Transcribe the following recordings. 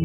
It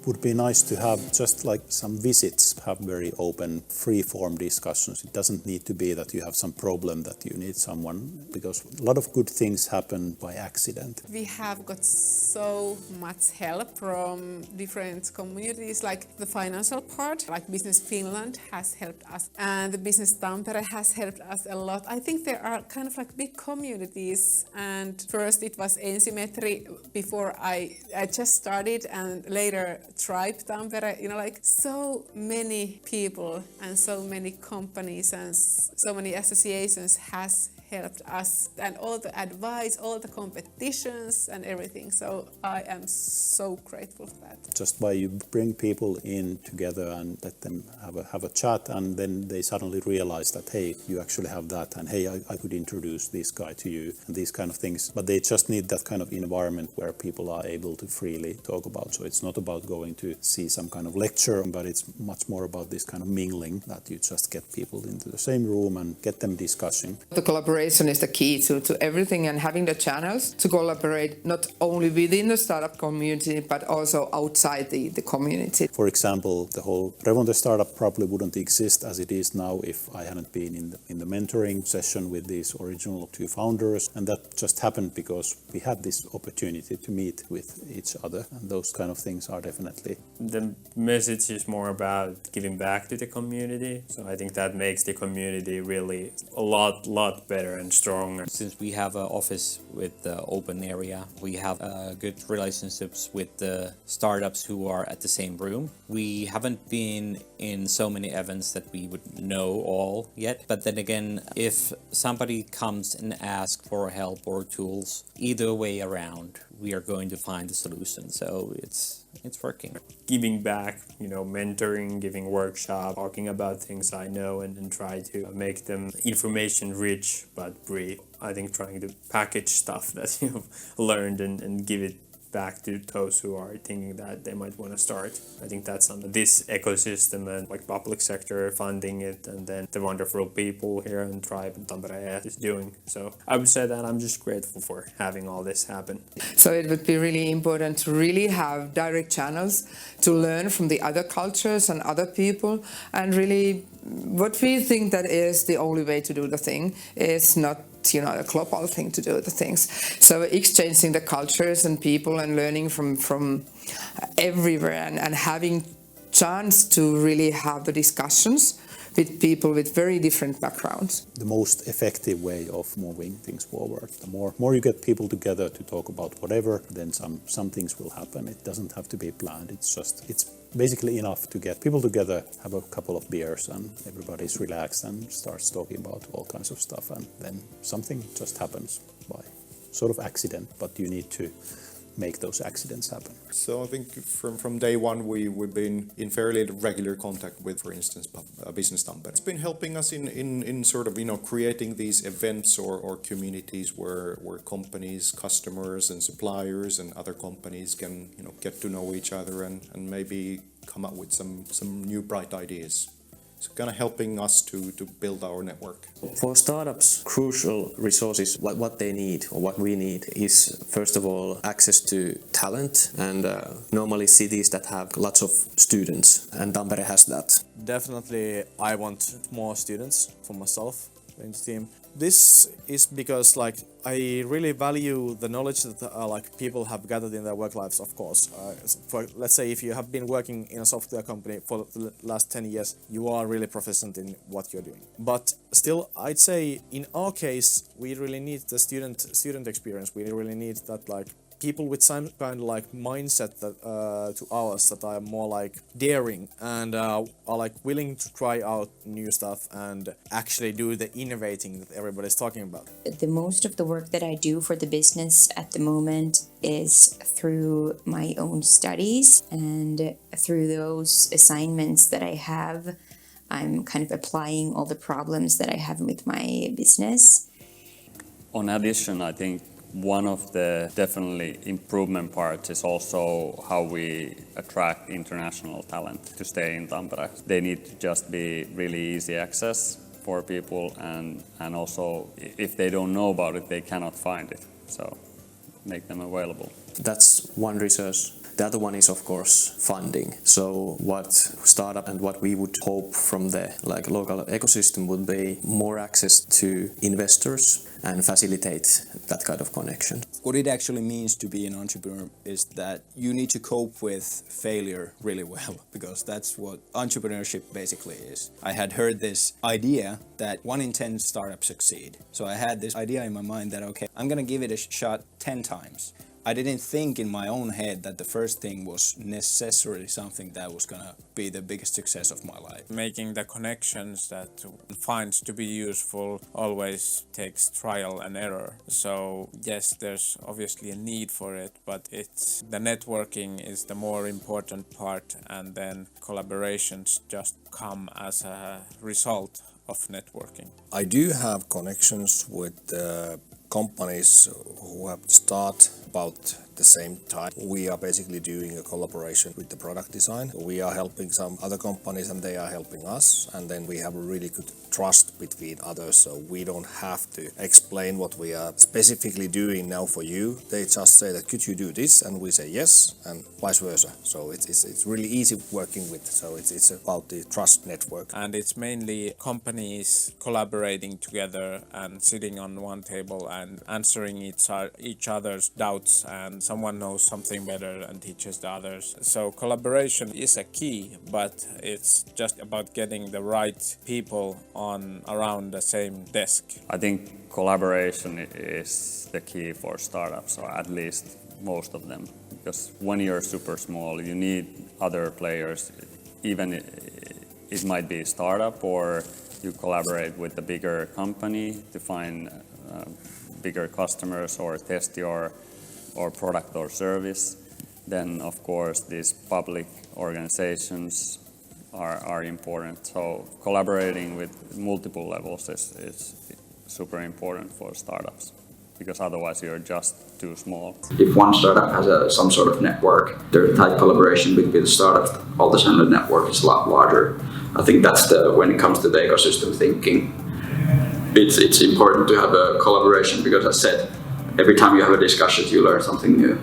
would be nice to have just like some visits, have very open, free-form discussions. It doesn't need to be that you have some problem that you need someone, because a lot of good things happen by accident. We have got so much help from different communities, like the financial part, like Business Finland has helped us, and the Business Tampere has helped us a lot. I think there are kind of like big communities, and first it was Ensimetri before I just started, and later Tribe Tampere, like so many people and so many companies and so many associations has helped us, and all the advice, all the competitions and everything. So I am so grateful for that. Just by you bring people in together and let them have a chat, and then they suddenly realize that, hey, you actually have that, and hey, I could introduce this guy to you, and these kind of things. But they just need that kind of environment where people are able to freely talk about. So it's not about going to see some kind of lecture, but it's much more about this kind of mingling, that you just get people into the same room and get them discussing. The collaboration is the key to everything, and having the channels to collaborate not only within the startup community but also outside the community. For example, the whole Revonte startup probably wouldn't exist as it is now if I hadn't been in the mentoring session with these original two founders, and that just happened because we had this opportunity to meet with each other, and those kind of things are definitely... The message is more about giving back to the community, so I think that makes the community really a lot better and stronger. Since we have an office with the open area, we have good relationships with the startups who are at the same room. We haven't been in so many events that we would know all yet, but then again, if somebody comes and asks for help or tools, either way around, we are going to find a solution. So it's working. Giving back, mentoring, giving workshops, talking about things I know, and try to make them information rich but brief. I think trying to package stuff that you've learned and give it back to those who are thinking that they might want to start. I think that's under this ecosystem, and like public sector funding it, and then the wonderful people here in Tribe and Tampere is doing. So I would say that I'm just grateful for having all this happen. So it would be really important to really have direct channels to learn from the other cultures and other people, and really what we think that is the only way to do the thing is not a global thing to do the things. So exchanging the cultures and people and learning from everywhere, and having chance to really have the discussions with people with very different backgrounds. The most effective way of moving things forward. The more you get people together to talk about whatever, then some things will happen. It doesn't have to be planned. It's basically enough to get people together, have a couple of beers, and everybody's relaxed and starts talking about all kinds of stuff, and then something just happens by sort of accident, but you need to make those accidents happen. So I think from day one we've been in fairly regular contact with, for instance, Business Tampere. It's been helping us in sort of creating these events or communities where companies, customers and suppliers and other companies can get to know each other and maybe come up with some new bright ideas. So kind of helping us to build our network. For startups, crucial resources, what they need or what we need is, first of all, access to talent, and normally cities that have lots of students, and Tampere has that. Definitely I want more students for myself in the team. This is because I really value the knowledge that people have gathered in their work lives, of course. Let's say if you have been working in a software company for the last 10 years, you are really proficient in what you're doing. But still, I'd say in our case, we really need the student experience. We really need that people with some kind of mindset that to ours, that are more daring and are willing to try out new stuff and actually do the innovating that everybody's talking about. The most of the work that I do for the business at the moment is through my own studies, and through those assignments that I have, I'm kind of applying all the problems that I have with my business. On addition, I think One of the definitely improvement parts is also how we attract international talent to stay in Tampere. They need to just be really easy access for people, and also if they don't know about it, they cannot find it. So make them available. That's one resource. The other one is, of course, funding. So what startup and what we would hope from the local ecosystem would be more access to investors and facilitate that kind of connection. What it actually means to be an entrepreneur is that you need to cope with failure really well, because that's what entrepreneurship basically is. I had heard this idea that 1 in 10 startups succeed. So I had this idea in my mind that, okay, I'm gonna give it a shot 10 times. I didn't think in my own head that the first thing was necessarily something that was gonna be the biggest success of my life. Making the connections that one finds to be useful always takes trial and error. So yes, there's obviously a need for it, but it's the networking is the more important part, and then collaborations just come as a result of networking. I do have connections with companies who have started about the same time. We are basically doing a collaboration with the product design. We are helping some other companies and they are helping us, and then we have a really good trust between others, so we don't have to explain what we are specifically doing now for you. They just say that could you do this, and we say yes, and vice versa. So it's really easy working with, so it's about the trust network. And it's mainly companies collaborating together and sitting on one table and answering each other's doubts, and someone knows something better and teaches the others. So collaboration is a key, but it's just about getting the right people on around the same desk. I think collaboration is the key for startups, or at least most of them, because when you're super small, you need other players. Even it might be a startup, or you collaborate with a bigger company to find bigger customers or test your product or service. Then of course these public organizations are important. So collaborating with multiple levels is super important for startups, because otherwise you're just too small. If one startup has some sort of network, their tight collaboration between the startup, all the time the network is a lot larger. I think that's when it comes to the ecosystem thinking, it's important to have a collaboration, because as I said, every time you have a discussion, you learn something new.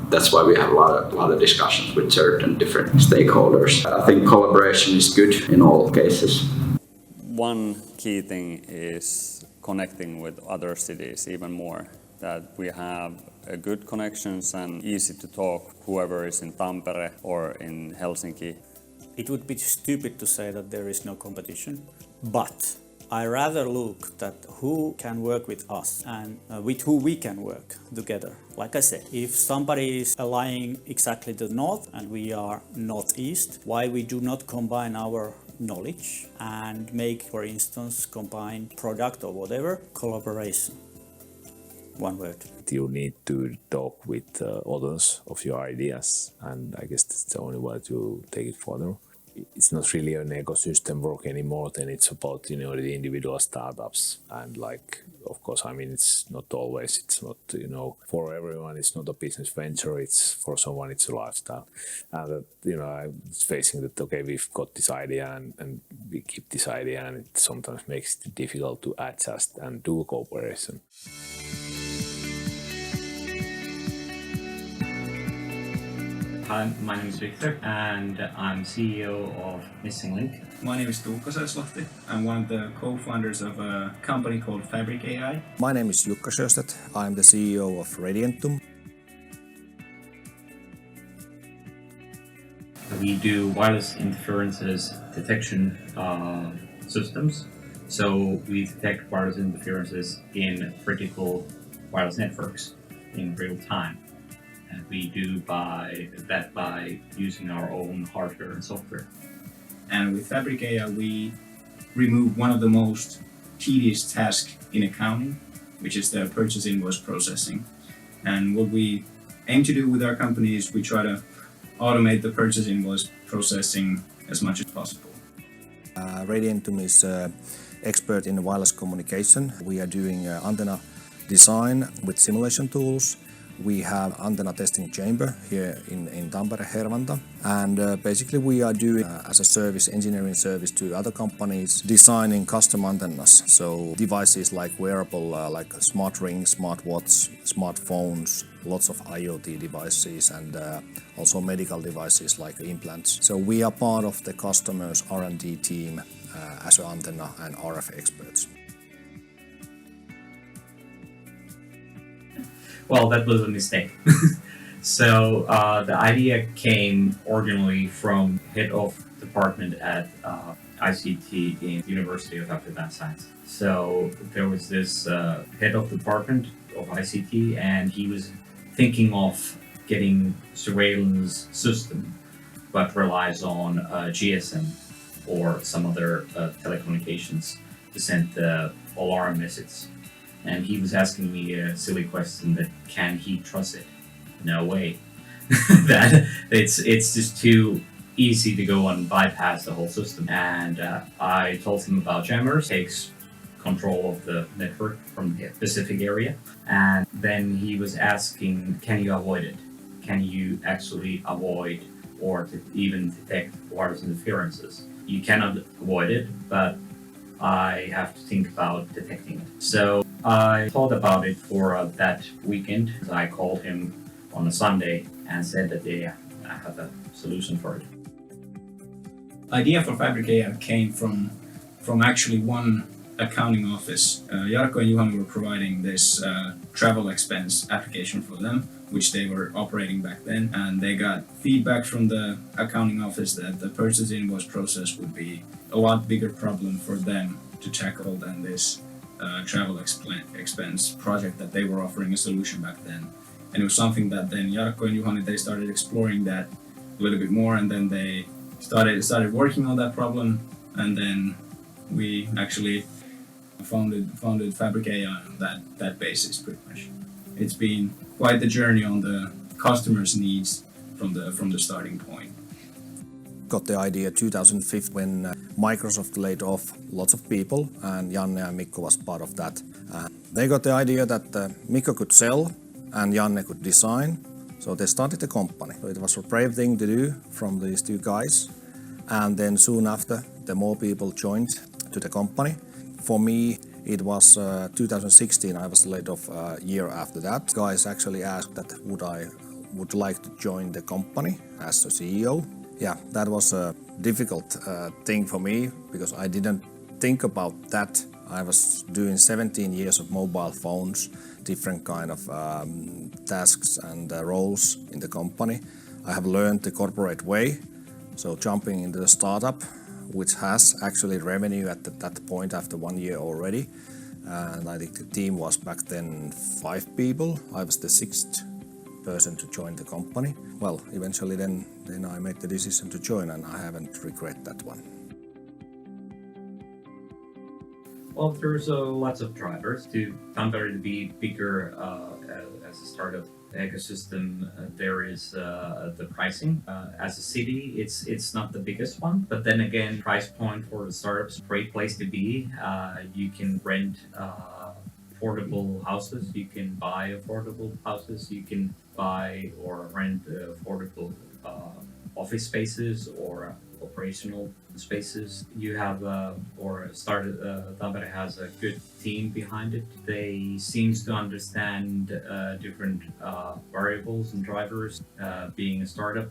That's why we have a lot of discussions with certain different stakeholders. I think collaboration is good in all cases. One key thing is connecting with other cities even more, that we have good connections and easy to talk, whoever is in Tampere or in Helsinki. It would be stupid to say that there is no competition, but I rather look at who can work with us and with who we can work together. Like I said, if somebody is lying exactly to the north and we are northeast, why we do not combine our knowledge and make, for instance, combine product or whatever, collaboration. One word. You need to talk with others of your ideas, and I guess that's the only way to take it further. It's not really an ecosystem work anymore, then it's about, the individual startups. And of course, it's not always, it's not, for everyone, it's not a business venture, it's for someone, it's a lifestyle. And I'm facing that, okay, we've got this idea and we keep this idea, and it sometimes makes it difficult to adjust and do cooperation. Hi, my name is Victor and I'm CEO of Missing Link. My name is Tuukka Söslahti. I'm one of the co-founders of a company called Fabric AI. My name is Jukka Sjöstedt. I'm the CEO of Radiantum. We do wireless interferences detection systems. So we detect wireless interferences in critical wireless networks in real time. And we do that by using our own hardware and software. And with Fabric AI, we remove one of the most tedious tasks in accounting, which is the purchase invoice processing. And what we aim to do with our company is we try to automate the purchase invoice processing as much as possible. Radiantum is expert in wireless communication. We are doing antenna design with simulation tools. We have antenna testing chamber here in Tampere, Hervanta, and basically we are doing as a service, engineering service to other companies, designing custom antennas. So devices like wearable, like smart rings, smart watch, smartphones, lots of IoT devices, and also medical devices like implants. So we are part of the customer's R&D team as an antenna and RF experts. Well, that was a mistake. So the idea came originally from head of department at ICT in University of Applied Science. So there was this head of department of ICT, and he was thinking of getting surveillance system, but relies on GSM or some other telecommunications to send the alarm message. And he was asking me a silly question that can he trust it? No way. That it's just too easy to go and bypass the whole system. And I told him about jammers, takes control of the network from the specific area. And then he was asking, can you avoid it? Can you actually avoid or even detect wireless interferences? You cannot avoid it, but I have to think about detecting it. So I thought about it for that weekend. I called him on a Sunday and said that I have a solution for it. Idea for Fabric came from actually one accounting office. Jarkko and Juhani were providing this travel expense application for them, which they were operating back then, and they got feedback from the accounting office that the purchase invoice process would be a lot bigger problem for them to tackle than this travel expense project that they were offering a solution back then. And it was something that then Jarkko and Juhani, they started exploring that a little bit more, and then they started working on that problem, and then we actually founded Fabric AI on that basis pretty much. It's been quite the journey on the customer's needs from the starting point. Got the idea 2005 when Microsoft laid off lots of people, and Janne and Mikko was part of that. They got the idea that Mikko could sell and Janne could design, so they started the company. So it was a brave thing to do from these two guys, and then soon after the more people joined to the company. For me it was 2016, I was laid off a year after that. Guys actually asked that would like to join the company as a CEO. Yeah, that was a difficult thing for me because I didn't think about that. I was doing 17 years of mobile phones, different kind of tasks and roles in the company. I have learned the corporate way, so jumping into the startup, which has actually revenue at that point after 1 year already. And I think the team was back then 5 people. I was the 6th person to join the company. Well, eventually then I made the decision to join, and I haven't regret that one. Well, there's lots of drivers to Tampere to be bigger as a startup ecosystem. There is the pricing. As a city, it's not the biggest one, but then again, price point for the startups, great place to be. You can rent affordable houses, you can buy affordable houses, you can buy or rent affordable office spaces or operational spaces. You have Tampere has a good team behind it. They seems to understand different variables and drivers. Being a startup,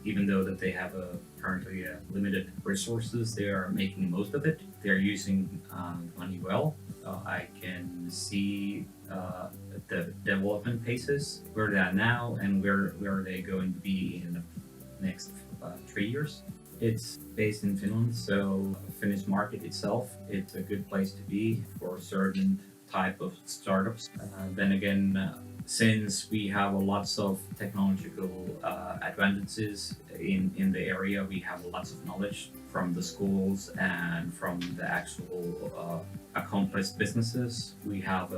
even though that they have currently limited resources, they are making most of it. They're using money well. I can see the development phases, where they are now and where are they going to be in the next 3 years. It's based in Finland, so Finnish market itself, it's a good place to be for certain type of startups. Then again, since we have lots of technological advantages in the area, we have lots of knowledge from the schools and from the actual accomplished businesses. We have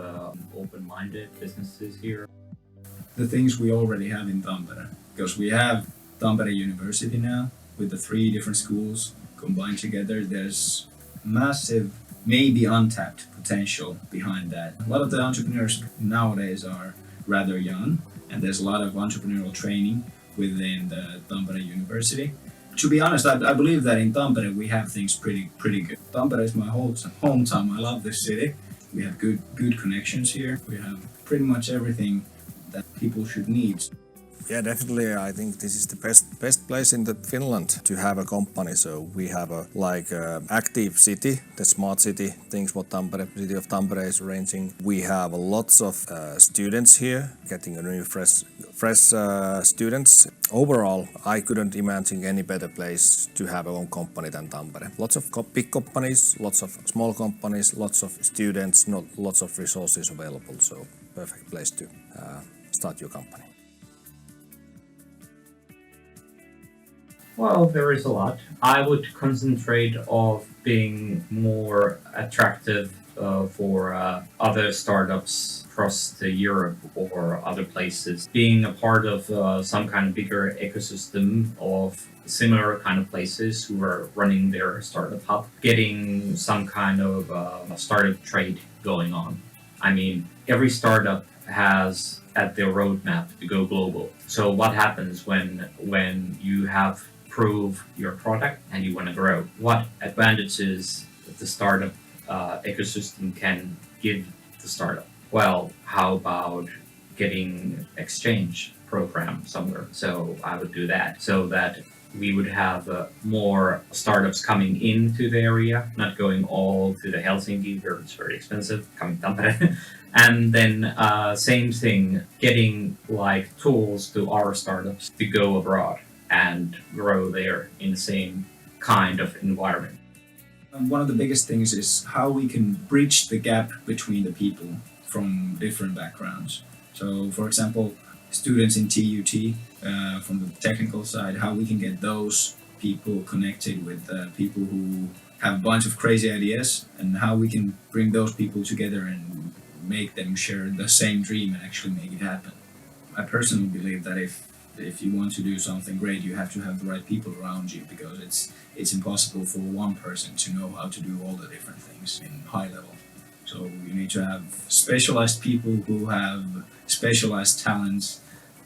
open-minded businesses here. The things we already have in Tampere, because we have Tampere University now with the 3 different schools combined together. There's massive maybe untapped potential behind that. A lot of the entrepreneurs nowadays are rather young, and there's a lot of entrepreneurial training within the Tampere University. To be honest, I believe that in Tampere we have things pretty good. Tampere is my hometown. I love this city. We have good connections here. We have pretty much everything that people should need. Yeah, definitely. I think this is the best place in Finland to have a company. So we have a active city, the smart city, things what city of Tampere is arranging. We have lots of students here, getting a new fresh students. Overall, I couldn't imagine any better place to have a own company than Tampere. Lots of big companies, lots of small companies, lots of students, not lots of resources available. So perfect place to start your company. Well, there is a lot. I would concentrate of being more attractive for other startups across the Europe or other places. Being a part of some kind of bigger ecosystem of similar kind of places who are running their startup hub. Getting some kind of startup trade going on. I mean, every startup has at their roadmap to go global. So what happens when you have prove your product and you want to grow? What advantages the startup ecosystem can give the startup? Well, how about getting exchange program somewhere? So I would do that so that we would have more startups coming into the area, not going all to the Helsinki where it's very expensive, coming to Tampere. And then same thing, getting like tools to our startups to go abroad and grow there in the same kind of environment. One of the biggest things is how we can bridge the gap between the people from different backgrounds. So, for example, students in TUT from the technical side, how we can get those people connected with people who have a bunch of crazy ideas, and how we can bring those people together and make them share the same dream and actually make it happen. I personally believe that if you want to do something great, you have to have the right people around you, because it's impossible for one person to know how to do all the different things in high level. So you need to have specialized people who have specialized talents,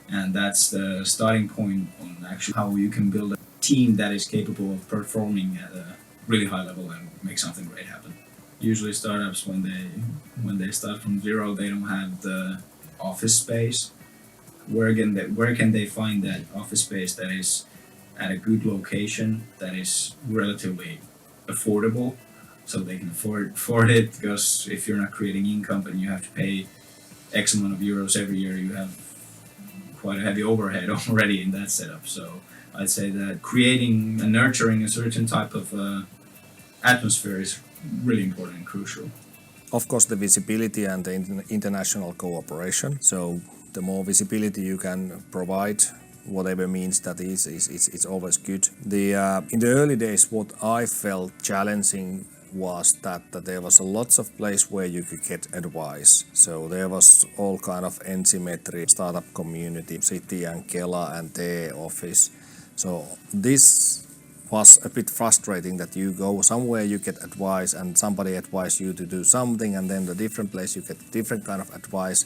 and that's the starting point on actually how you can build a team that is capable of performing at a really high level and make something great happen. Usually startups, when they start from zero, they don't have the office space. Where can they find that office space that is at a good location, that is relatively affordable, so they can afford it? Because if you're not creating income and you have to pay X amount of euros every year, you have quite a heavy overhead already in that setup. So I'd say that creating and nurturing a certain type of atmosphere is really important and crucial. Of course, the visibility and the international cooperation. So the more visibility you can provide, whatever means that is, it's always good. In the early days, what I felt challenging was that there was lots of place where you could get advice. So there was all kind of asymmetry, startup community, City and Kela and their office. So this was a bit frustrating, that you go somewhere, you get advice, and somebody advises you to do something, and then the different place you get different kind of advice.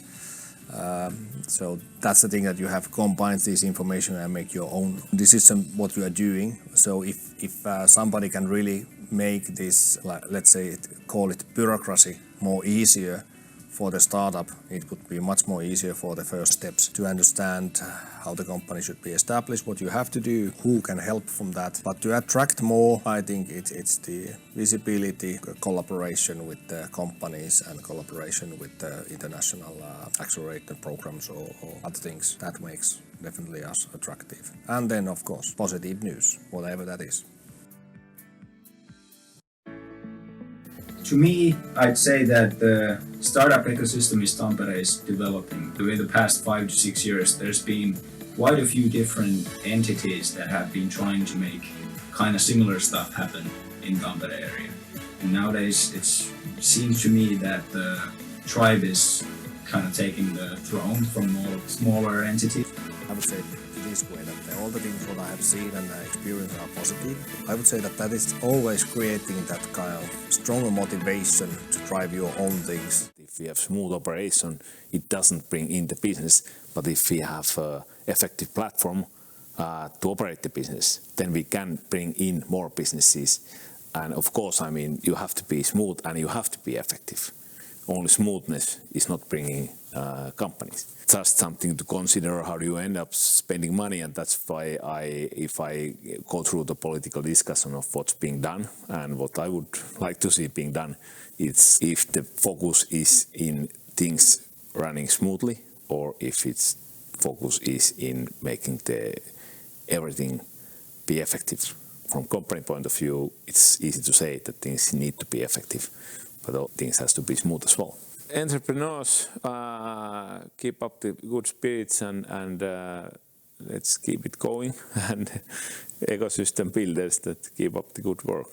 So that's the thing, that you have to combine this information and make your own decision what you are doing. So if somebody can really make this, let's say, call it bureaucracy, more easier for the startup, it would be much more easier for the first steps to understand how the company should be established, what you have to do, who can help from that. But to attract more, I think it's the visibility, collaboration with the companies, and collaboration with the international accelerator programs or other things. That makes definitely us attractive. And then, of course, positive news, whatever that is. To me, I'd say that the startup ecosystem in Tampere is developing. In the past 5 to 6 years, there's been quite a few different entities that have been trying to make kind of similar stuff happen in Tampere area. And nowadays, it seems to me that the tribe is kind of taking the throne from all smaller entities. I would say this way, that all the things what I have seen and experienced are positive. I would say that is always creating that kind of stronger motivation to drive your own things. If we have smooth operation, it doesn't bring in the business, but if we have an effective platform to operate the business, then we can bring in more businesses. And of course, I mean, you have to be smooth and you have to be effective. Only smoothness is not bringing companies. Just something to consider, how do you end up spending money, and that's why if I go through the political discussion of what's being done and what I would like to see being done, it's if the focus is in things running smoothly or if its focus is in making everything be effective. From company point of view, it's easy to say that things need to be effective, but all things has to be smooth as well. Entrepreneurs, keep up the good spirits and let's keep it going, and ecosystem builders that keep up the good work.